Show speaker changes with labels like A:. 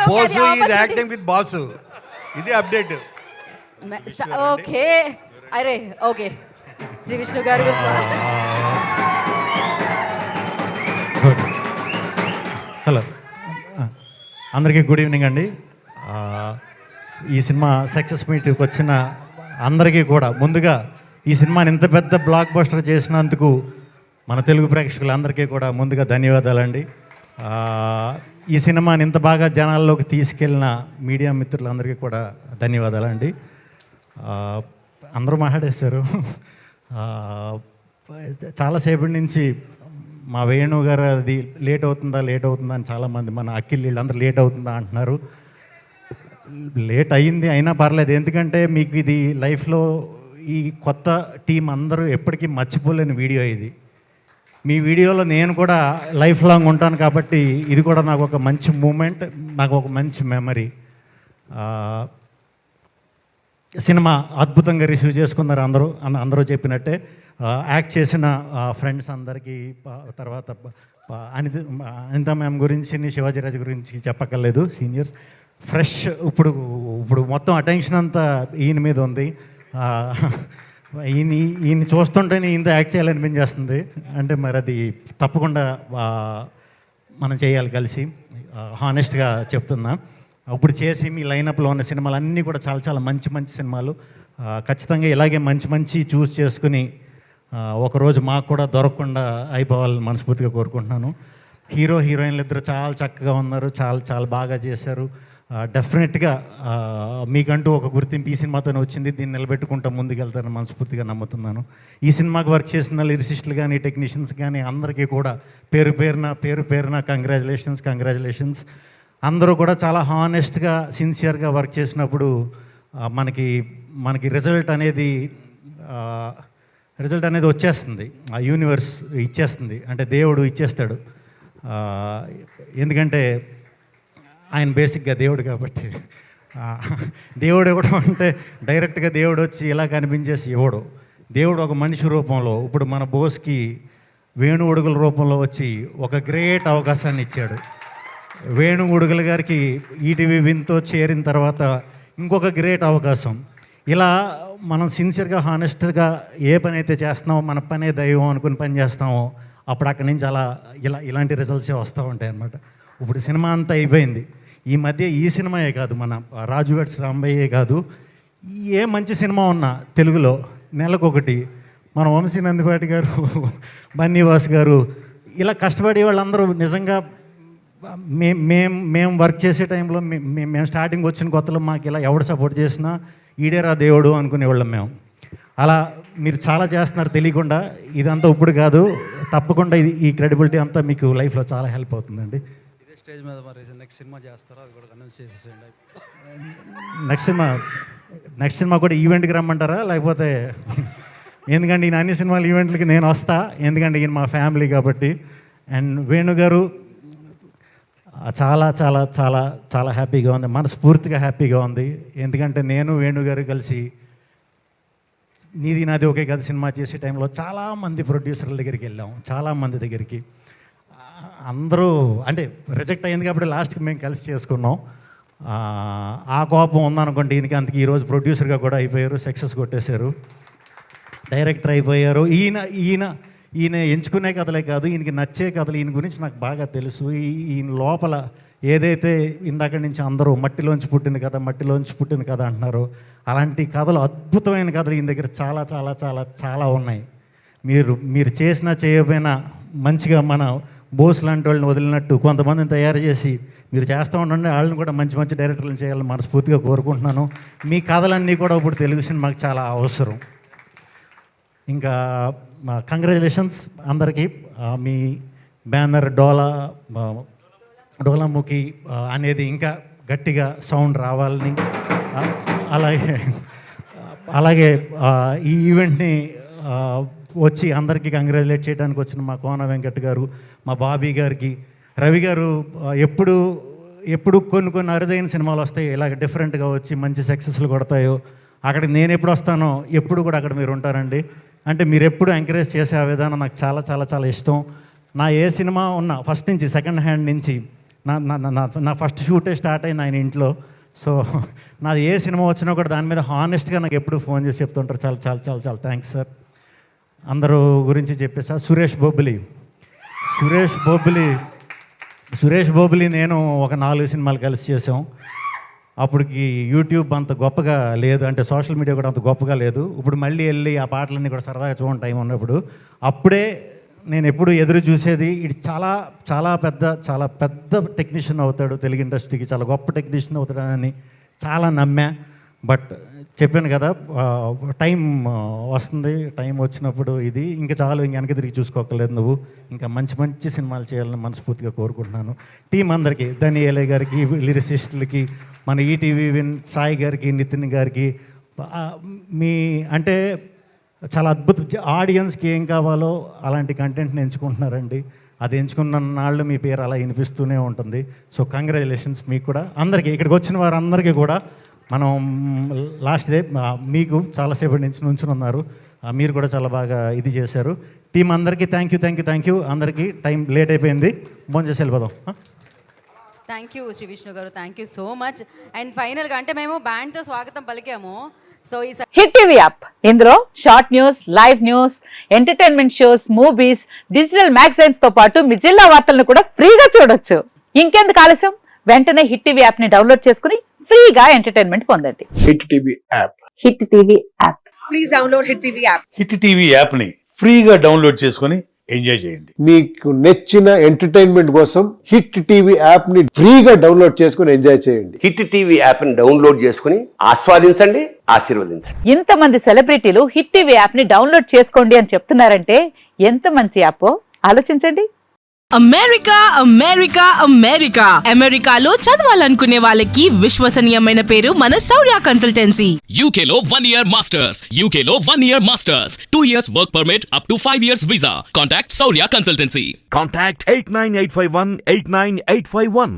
A: Bose is acting with boss. ఇది update.
B: Okay అరే okay Sri Vishnu garu
C: good. Hello అందరికీ good evening అండి. ఈ సినిమా సక్సెస్ మీట్కి వచ్చిన అందరికీ కూడా ముందుగా ఈ సినిమాని ఇంత పెద్ద బ్లాక్ బస్టర్ చేసినందుకు మన తెలుగు ప్రేక్షకులందరికీ కూడా ముందుగా ధన్యవాదాలండి. ఈ సినిమాని ఇంత బాగా జనాల్లోకి తీసుకెళ్ళిన మీడియా మిత్రులందరికీ కూడా ధన్యవాదాలండి. అందరూ మాట్లాడేశారు. చాలాసేపటి నుంచి మా వేణు గారు అది లేట్ అవుతుందా అని చాలామంది మన అఖిల్ వీళ్ళందరూ లేట్ అవుతుందా అంటున్నారు. లేట్ అయ్యింది అయినా పర్లేదు, ఎందుకంటే మీకు ఇది లైఫ్లో ఈ కొత్త టీం అందరూ ఎప్పటికీ మర్చిపోలేని వీడియో ఇది. మీ వీడియోలో నేను కూడా లైఫ్ లాంగ్ ఉంటాను కాబట్టి ఇది కూడా నాకు ఒక మంచి మూమెంట్, నాకు ఒక మంచి మెమరీ. సినిమా అద్భుతంగా రిసీవ్ చేసుకున్నారు అందరూ చెప్పినట్టే. యాక్ట్ చేసిన ఫ్రెండ్స్ అందరికీ, తర్వాత అనిత మ్యామ్ గురించి, శివాజీరాజు గురించి చెప్పక్కర్లేదు, సీనియర్స్. ఫ్రెష్ ఇప్పుడు మొత్తం అటెన్షన్ అంతా ఈయన మీద ఉంది. ఈయన చూస్తుంటేనే ఇంత యాక్ట్ చేయాలనిపించేస్తుంది. అంటే మరి అది తప్పకుండా మనం చేయాలి కలిసి, హానెస్ట్గా చెప్తున్నా. ఇప్పుడు చేసి మీ లైనప్లో ఉన్న సినిమాలు అన్నీ కూడా చాలా చాలా మంచి మంచి సినిమాలు. ఖచ్చితంగా ఇలాగే మంచి చూస్ చేసుకుని ఒకరోజు మాకు కూడా దొరకకుండా అయిపోవాలని మనస్ఫూర్తిగా కోరుకుంటున్నాను. హీరోయిన్లు ఇద్దరు చాలా చక్కగా ఉన్నారు, చాలా బాగా చేశారు. డెఫినెట్గా మీకంటూ ఒక గుర్తింపు ఈ సినిమాతోనే వచ్చింది. దీన్ని నిలబెట్టుకుంటూ ముందుకెళ్తారని మనస్ఫూర్తిగా నమ్ముతున్నాను. ఈ సినిమాకి వర్క్ చేసిన లిరిసిస్టులు కానీ, టెక్నీషియన్స్ కానీ అందరికీ కూడా పేరు పేరున కంగ్రాచులేషన్స్. అందరూ కూడా చాలా హానెస్ట్గా, సిన్సియర్గా వర్క్ చేసినప్పుడు మనకి రిజల్ట్ అనేది వచ్చేస్తుంది. ఆ యూనివర్స్ ఇచ్చేస్తుంది, అంటే దేవుడు ఇచ్చేస్తాడు. ఎందుకంటే ఆయన బేసిక్గా దేవుడు కాబట్టి. దేవుడు ఇవ్వడం అంటే డైరెక్ట్గా దేవుడు వచ్చి ఇలా కనిపించేసి ఇవ్వడు. దేవుడు ఒక మనిషి రూపంలో, ఇప్పుడు మన బోస్కి వేణు ఉడుగుల రూపంలో వచ్చి ఒక గ్రేట్ అవకాశాన్ని ఇచ్చాడు. వేణు ఉడుగుల గారికి ఈటీవీ విన్తో చేరిన తర్వాత ఇంకొక గ్రేట్ అవకాశం. ఇలా మనం సిన్సియర్గా, హానెస్ట్గా ఏ పని అయితే చేస్తున్నామో, మన పనే దైవం అనుకుని పని చేస్తామో, అప్పుడు అక్కడి నుంచి ఇలాంటి రిజల్ట్సే వస్తూ ఉంటాయి అన్నమాట. ఇప్పుడు సినిమా అంతా అయిపోయింది. ఈ మధ్య ఈ సినిమాయే కాదు, మన రాజు వెడ్స్ రాంబయ్యే కాదు, ఏ మంచి సినిమా ఉన్నా తెలుగులో నెలకొకటి మన వంశీ నందిపాటి గారు, బన్నీవాస్ గారు, ఇలా కష్టపడే వాళ్ళందరూ నిజంగా మేము వర్క్ చేసే టైంలో మేము స్టార్టింగ్ వచ్చిన కొత్తలో మాకు ఇలా ఎవడు సపోర్ట్ చేసినా ఈడేరా దేవుడు అనుకునేవాళ్ళం మేము. అలా మీరు చాలా చేస్తున్నారు తెలియకుండా. ఇదంతా ఇప్పుడు కాదు, తప్పకుండా ఈ క్రెడిబిలిటీ అంతా మీకు లైఫ్లో చాలా హెల్ప్ అవుతుందండి.
D: ఇదే స్టేజ్ మీద మరి నెక్స్ట్ సినిమా చేస్తారో అది కూడా అనౌన్స్ చేసేసేయండి.
C: నెక్స్ట్ సినిమా కూడా ఈవెంట్కి రమ్మంటారా లేకపోతే? ఎందుకంటే ఈయన అన్ని సినిమాలు ఈవెంట్లకి నేను వస్తా, ఎందుకంటే ఈయన మా ఫ్యామిలీ కాబట్టి. అండ్ వేణు గారు చాలా చాలా చాలా చాలా హ్యాపీగా ఉంది, మనస్ఫూర్తిగా హ్యాపీగా ఉంది. ఎందుకంటే నేను వేణు గారు కలిసి నీది నాది ఒకే కథ సినిమా చేసే టైంలో చాలామంది ప్రొడ్యూసర్ల దగ్గరికి వెళ్ళాం, చాలామంది దగ్గరికి. అందరూ అంటే రిజెక్ట్ అయింది కాబట్టి లాస్ట్కి మేము కలిసి చేసుకున్నాం. ఆ కోపం ఉందనుకోండి ఈయనకి, అందుకే ఈరోజు ప్రొడ్యూసర్గా కూడా అయిపోయారు, సక్సెస్ కొట్టేశారు, డైరెక్టర్ అయిపోయారు. ఈయన ఎంచుకునే కథలే కాదు, ఈయనకి నచ్చే కథలు, ఈయన గురించి నాకు బాగా తెలుసు. ఈయన లోపల ఏదైతే ఇందాక నుంచి అందరూ మట్టిలోంచి పుట్టిన కథ అంటున్నారు, అలాంటి కథలు, అద్భుతమైన కథలు ఈయన దగ్గర చాలా చాలా చాలా చాలా ఉన్నాయి. మీరు చేసినా చేయకపోయినా మంచిగా మన బోస్ లాంటి వాళ్ళని వదిలినట్టు కొంతమందిని తయారు చేసి మీరు చేస్తూ ఉండండి. వాళ్ళని కూడా మంచి మంచి డైరెక్టర్లను చేయాలని మనస్ఫూర్తిగా కోరుకుంటున్నాను. మీ కథలన్నీ కూడా ఇప్పుడు తెలుగు సినిమాకి చాలా అవసరం. ఇంకా కంగ్రాచులేషన్స్ అందరికీ. మీ బ్యానర్ డోలాముఖి అనేది ఇంకా గట్టిగా సౌండ్ రావాలని, అలాగే ఈ ఈవెంట్ని వచ్చి అందరికీ కంగ్రాచులేట్ చేయడానికి వచ్చిన మా కోన వెంకట్ గారు, మా బాబీ గారికి, రవి గారు ఎప్పుడు కొన్ని అరుదైన సినిమాలు వస్తాయి ఇలాగ డిఫరెంట్గా వచ్చి మంచి సక్సెస్లు కొడతాయో, అక్కడికి నేను ఎప్పుడు వస్తానో ఎప్పుడు కూడా అక్కడ మీరు ఉంటారండి. అంటే మీరు ఎప్పుడు ఎంకరేజ్ చేసే ఆ విధానం నాకు చాలా చాలా చాలా ఇష్టం. నా ఏ సినిమా ఉన్నా ఫస్ట్ నుంచి సెకండ్ హ్యాండ్ నుంచి నా ఫస్ట్ షూటే స్టార్ట్ అయింది ఆయన ఇంట్లో. సో నాది ఏ సినిమా వచ్చినా కూడా దాని మీద హానెస్ట్గా నాకు ఎప్పుడు ఫోన్ చేసి చెప్తుంటారు. చాలా చాలా చాలా చాలా థ్యాంక్స్ సార్. అందరూ గురించి చెప్పేసా. సురేష్ బొబ్బిలి నేను ఒక 4 సినిమాలు కలిసి చేసాం. అప్పటికి యూట్యూబ్ అంత గొప్పగా లేదు, అంటే సోషల్ మీడియా కూడా అంత గొప్పగా లేదు. ఇప్పుడు మళ్ళీ వెళ్ళి ఆ పాటలన్నీ కూడా సరదాగా చూడండి టైం ఉన్నప్పుడు. అప్పుడే నేను ఎప్పుడు ఎదురు చూసేది ఇది చాలా చాలా పెద్ద టెక్నీషియన్ అవుతాడు, తెలుగు ఇండస్ట్రీకి చాలా గొప్ప టెక్నీషియన్ అవుతాడని చాలా నమ్మా. బట్ చెప్పాను కదా, టైం వస్తుంది. టైం వచ్చినప్పుడు ఇది ఇంకా చాలు, ఇంక వెనక తిరిగి చూసుకోకలేదు నువ్వు. ఇంకా మంచి సినిమాలు చేయాలని మనస్ఫూర్తిగా కోరుకుంటున్నాను. టీం అందరికీ, ధనియేలే గారికి, లిరిసిస్టులకి, మన ఈటీవీ సాయి గారికి, నితిన్ గారికి, మీ అంటే చాలా అద్భుత ఆడియన్స్కి ఏం కావాలో అలాంటి కంటెంట్ని ఎంచుకుంటున్నారండి. అది ఎంచుకున్న నాళ్ళు మీ పేరు అలా వినిపిస్తూనే ఉంటుంది. సో కంగ్రాచులేషన్స్ మీకు కూడా, అందరికీ ఇక్కడికి వచ్చిన వారందరికీ కూడా. మనం లాస్ట్ డే మీకు చాలాసేపటి నుంచి నుంచుని ఉన్నారు, మీరు కూడా చాలా బాగా ఇది చేశారు. టీం అందరికీ థ్యాంక్ యూ. అందరికీ టైం లేట్ అయిపోయింది, ఫోన్ చేసి వెళ్ళిపోదాం.
B: థ్యాంక్ యూ శ్రీ విష్ణు గారు, thank you so much. And ఫైనల్గా అంటే మేము బ్యాండ్తో స్వాగతం పలికాము. సో ఈ
E: హిట్ టీవీ యాప్, ఇందులో short news, live news, entertainment shows, movies, digital magazines తో పాటు మీ జిల్లా వార్తలను కూడా ఫ్రీగా చూడొచ్చు. ఇంకెందుకు ఆలస్యం, వెంటనే హిట్ టీవీ యాప్ ని డౌన్లోడ్ చేసుకుని ఫ్రీగా ఎంటర్టైన్మెంట్ పొందండి.
F: Hit TV app.
E: Hit TV app.
B: Please download hit TV app.
G: Hit TV యాప్ని ఫ్రీగా డౌన్లోడ్ చేసుకొని ఎంజాయ్ చేయండి.
F: మీకు నచ్చిన ఎంటర్టైన్మెంట్ కోసం హిట్ టీవీ యాప్ ని ఫ్రీగా డౌన్లోడ్ చేసుకుని ఎంజాయ్ చేయండి.
H: హిట్ టీవీ యాప్ ని డౌన్లోడ్ చేసుకుని ఆస్వాదించండి, ఆశీర్వదించండి.
E: ఇంతమంది సెలబ్రిటీలు హిట్ టీవీ యాప్ ని డౌన్లోడ్ చేసుకోండి అని చెప్తున్నారంటే ఎంత మంచి యాప్ ఆలోచించండి.
I: అమెరికాలో చదవాలనుకునే వాళ్ళకి విశ్వసనీయమైన పేరు మన శౌర్య కన్సల్టెన్సీ.
J: UK లో 1 year masters, UK లో 1 year masters, 2 years work permit up to 5 years visa. Contact Saurya Consultancy.
K: Contact 89851 89851.